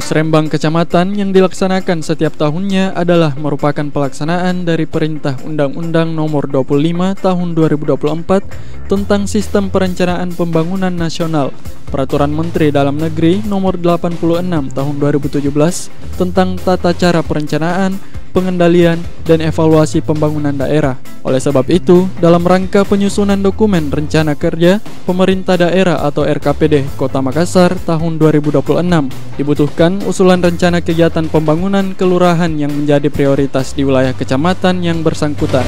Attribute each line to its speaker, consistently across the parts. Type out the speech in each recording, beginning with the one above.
Speaker 1: Musrembang Kecamatan yang dilaksanakan setiap tahunnya adalah merupakan pelaksanaan dari Perintah Undang-Undang Nomor 25 Tahun 2024 tentang Sistem Perencanaan Pembangunan Nasional, Peraturan Menteri Dalam Negeri Nomor 86 Tahun 2017 tentang Tata Cara Perencanaan, Pengendalian, dan Evaluasi Pembangunan Daerah. Oleh sebab itu, dalam rangka penyusunan dokumen Rencana Kerja Pemerintah Daerah atau RKPD Kota Makassar tahun 2026, dibutuhkan usulan rencana kegiatan pembangunan kelurahan yang menjadi prioritas di wilayah kecamatan yang bersangkutan.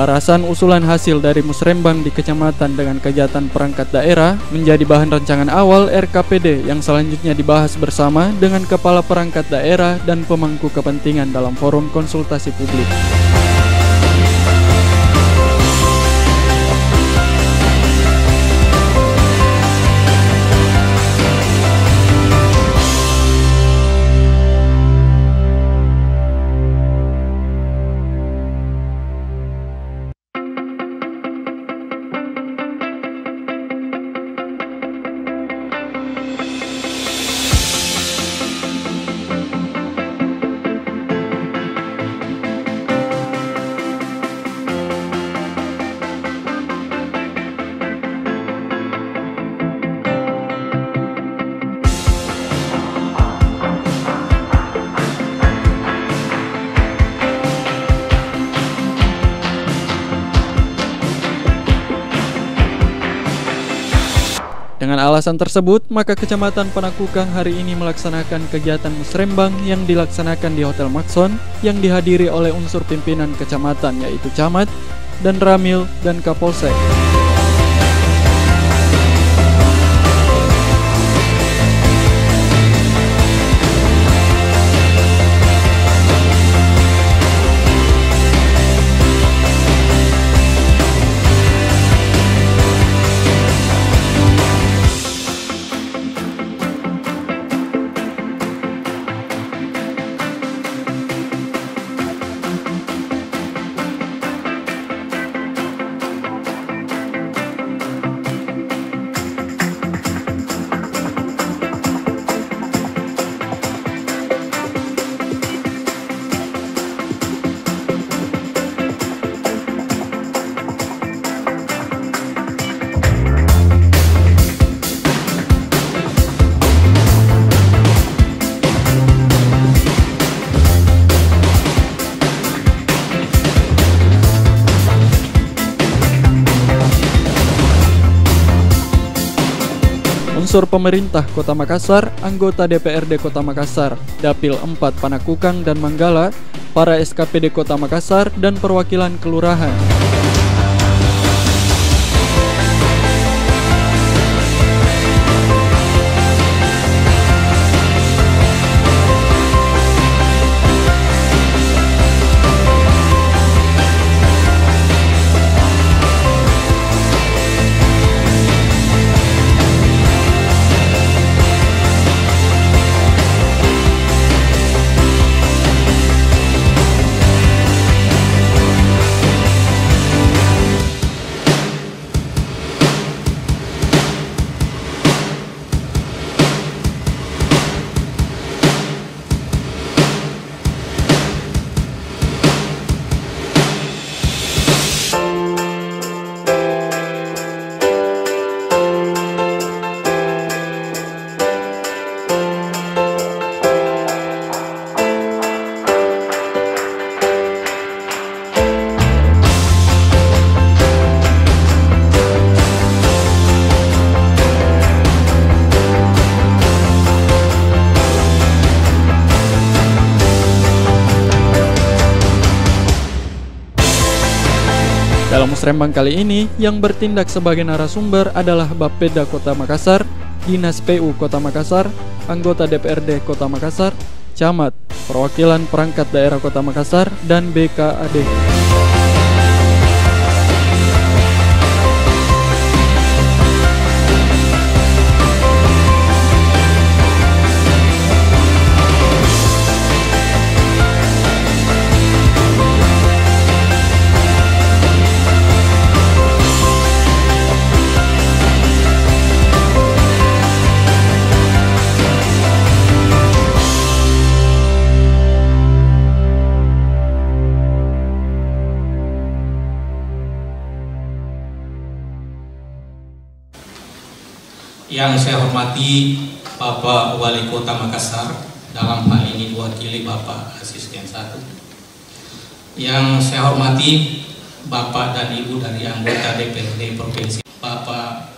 Speaker 1: Penyelarasan usulan hasil dari Musrembang di kecamatan dengan kegiatan perangkat daerah menjadi bahan rancangan awal RKPD yang selanjutnya dibahas bersama dengan kepala perangkat daerah dan pemangku kepentingan dalam forum konsultasi publik. Dengan alasan tersebut, maka Kecamatan Panakukang hari ini melaksanakan kegiatan Musrembang yang dilaksanakan di Hotel Maxon yang dihadiri oleh unsur pimpinan kecamatan yaitu Camat, dan Ramil, dan Kapolsek. unsur pemerintah Kota Makassar, anggota DPRD Kota Makassar, Dapil 4 Panakukang dan Manggala, para SKPD Kota Makassar, dan perwakilan kelurahan. Dalam musrembang kali ini, yang bertindak sebagai narasumber adalah Bapeda Kota Makassar, Dinas PU Kota Makassar, anggota DPRD Kota Makassar, camat, perwakilan perangkat daerah Kota Makassar, dan BKAD.
Speaker 2: Yang saya hormati Bapak Wali Kota Makassar, dalam hal ini diwakili Bapak Asisten 1. Yang saya hormati Bapak dan Ibu dari anggota DPRD Provinsi, Bapak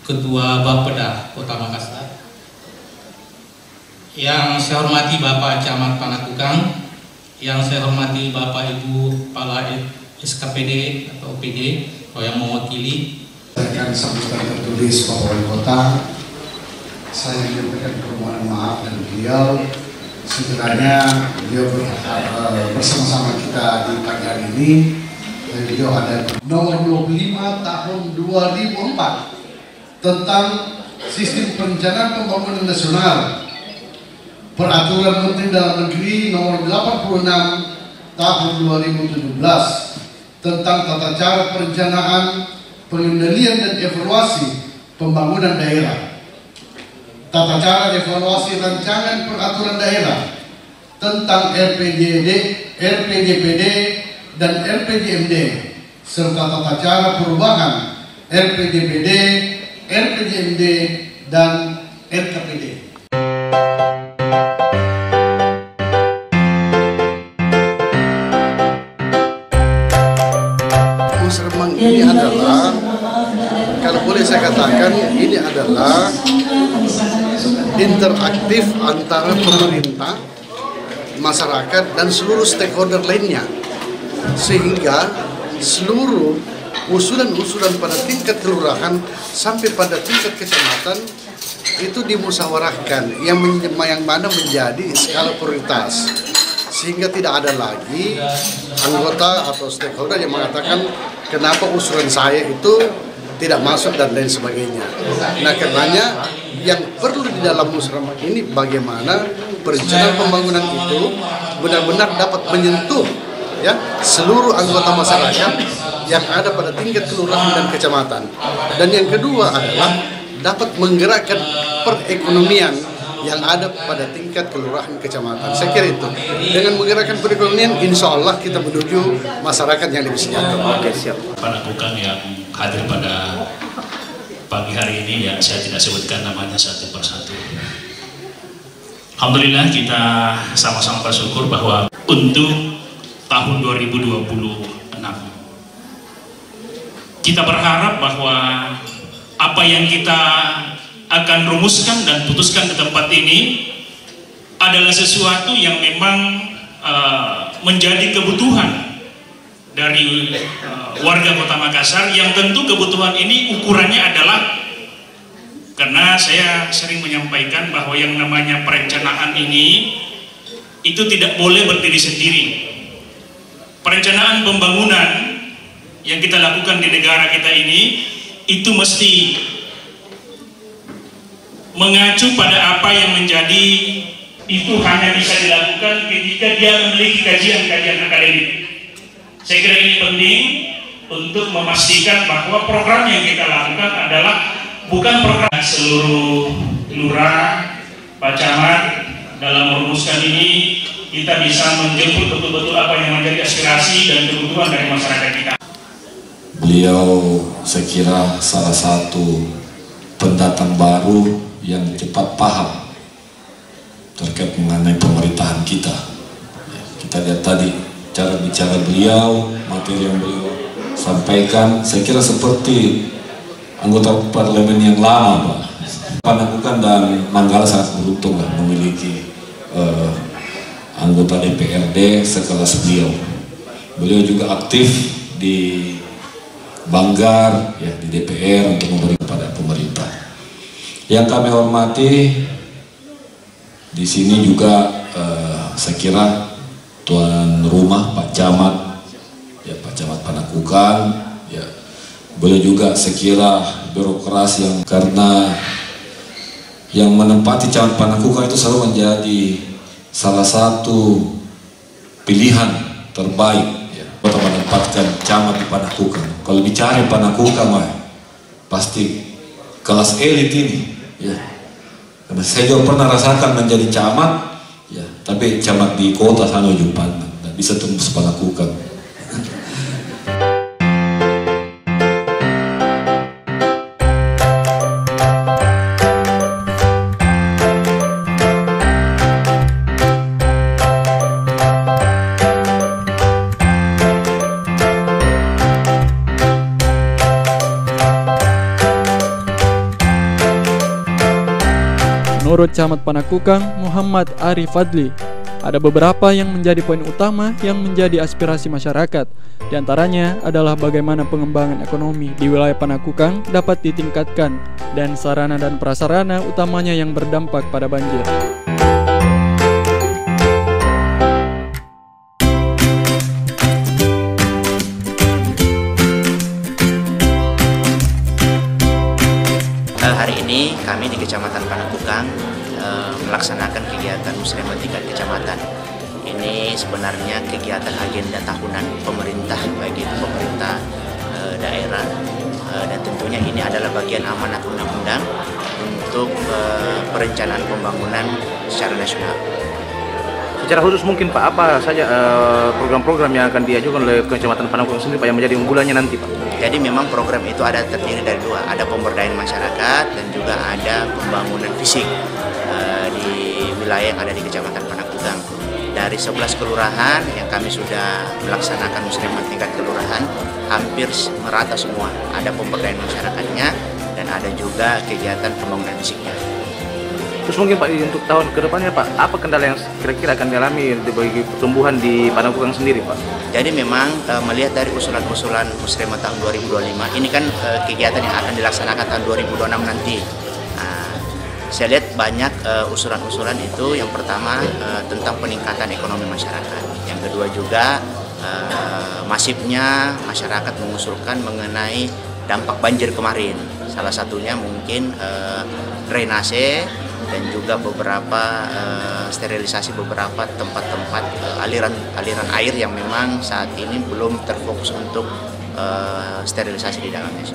Speaker 2: Ketua Bapeda Kota Makassar. Yang saya hormati Bapak Camat Panakukang. Yang saya hormati Bapak Ibu Kepala SKPD atau OPD yang mewakili.
Speaker 3: Saya akan sambutan tertulis Bapak Wali Kota. Saya menyampaikan permohonan maaf dan beliau sekiranya beliau bersama-sama kita di pagi hari ini. Beliau ada nomor 25 tahun 2004 tentang sistem perencanaan pembangunan nasional, peraturan Menteri Dalam Negeri nomor 86 tahun 2017 tentang tata cara perencanaan, pengendalian dan evaluasi pembangunan daerah, tata cara evaluasi rancangan peraturan daerah tentang RPJD, RPJPD, dan RPJMD, serta tata cara perubahan RPJPD, RPJMD, dan RKPD. Musrembang ini adalah, kalau boleh saya katakan, ini adalah interaktif antara pemerintah, masyarakat, dan seluruh stakeholder lainnya, sehingga seluruh usulan-usulan pada tingkat kelurahan sampai pada tingkat kecamatan itu dimusyawarahkan yang mana menjadi skala prioritas, sehingga tidak ada lagi anggota atau stakeholder yang mengatakan kenapa usulan saya itu tidak masuk dan lain sebagainya. Nah, karenanya yang perlu di dalam musrembang ini bagaimana perencanaan pembangunan itu benar-benar dapat menyentuh ya seluruh anggota masyarakat yang ada pada tingkat kelurahan dan kecamatan. Dan yang kedua adalah dapat menggerakkan perekonomian yang ada pada tingkat kelurahan kecamatan. Saya kira itu. Dengan menggerakkan perekonomian, insya Allah kita menuju masyarakat yang lebih sejahtera. Oke, siap.
Speaker 4: Panakukang yang hadir pada pagi hari ini, yang saya tidak sebutkan namanya satu persatu. Alhamdulillah kita sama-sama bersyukur bahwa untuk tahun 2026 kita berharap bahwa apa yang kita akan rumuskan dan putuskan di tempat ini adalah sesuatu yang memang menjadi kebutuhan dari warga Kota Makassar, yang tentu kebutuhan ini ukurannya adalah, karena saya sering menyampaikan bahwa yang namanya perencanaan ini itu tidak boleh berdiri sendiri. Perencanaan pembangunan yang kita lakukan di negara kita ini itu mesti mengacu pada apa yang menjadi, itu hanya bisa dilakukan ketika dia memiliki kajian-kajian akademik. Saya kira ini penting untuk memastikan bahwa program yang kita lakukan adalah bukan program seluruh lurah, Pak Camat. Dalam merumuskan ini kita bisa menjemput betul-betul apa yang menjadi aspirasi dan kebutuhan dari masyarakat kita.
Speaker 5: Beliau saya kira salah satu pendatang baru yang cepat paham terkait mengenai pemerintahan kita. Kita lihat tadi cara bicara beliau, materi yang beliau sampaikan, saya kira seperti anggota parlemen yang lama, Pak. Panakukan dan Manggala sangat beruntung lah memiliki anggota DPRD sekelas beliau. Beliau juga aktif di Banggar, ya, di DPR untuk memberi kepada pemerintah. Yang kami hormati di sini juga saya kira tuan rumah Pak Camat, ya, Pak Camat Panakukan, ya, beliau juga saya kira birokrasi yang, karena yang menempati Camat Panakukan itu selalu menjadi salah satu pilihan terbaik, ya, untuk menempatkan camat di Panakukan. Kalau bicara Panakukan, pasti kelas elit ini, ya. Karena saya juga pernah rasakan menjadi camat, ya, tapi camat di kota sana Jupan, tidak bisa tembus Panakukan.
Speaker 1: Menurut Camat Panakukang, Muhammad Arif Fadli, ada beberapa yang menjadi poin utama yang menjadi aspirasi masyarakat. Di antaranya adalah bagaimana pengembangan ekonomi di wilayah Panakukang dapat ditingkatkan dan sarana dan prasarana utamanya yang berdampak pada banjir.
Speaker 6: Hari ini kami di Kecamatan Panakukang melaksanakan kegiatan muslimat tingkat kecamatan. Ini sebenarnya kegiatan agenda tahunan pemerintah, baik itu pemerintah daerah, dan tentunya ini adalah bagian amanat undang-undang untuk perencanaan pembangunan secara nasional.
Speaker 7: Secara khusus mungkin Pak, apa saja program-program yang akan diajukan oleh Kecamatan Panakukang sendiri Pak yang menjadi unggulannya nanti Pak?
Speaker 6: Jadi memang program itu ada terdiri dari dua, ada pemberdayaan masyarakat dan juga ada pembangunan fisik di wilayah yang ada di Kecamatan Panakukang. Dari 11 kelurahan yang kami sudah melaksanakan muslimat tingkat kelurahan, hampir merata semua. Ada pemberdayaan masyarakatnya dan ada juga kegiatan pembangunan fisiknya.
Speaker 7: Terus mungkin Pak, untuk tahun ke depannya Pak, apa kendala yang kira-kira akan dialami bagi pertumbuhan di Panakukang sendiri Pak?
Speaker 6: Jadi memang melihat dari usulan-usulan muslimat tahun 2025, ini kan kegiatan yang akan dilaksanakan tahun 2026 nanti. Saya lihat banyak usulan-usulan itu, yang pertama tentang peningkatan ekonomi masyarakat. Yang kedua juga masifnya masyarakat mengusulkan mengenai dampak banjir kemarin. Salah satunya mungkin drainase dan juga beberapa sterilisasi beberapa tempat-tempat aliran air yang memang saat ini belum terfokus untuk sterilisasi di dalamnya.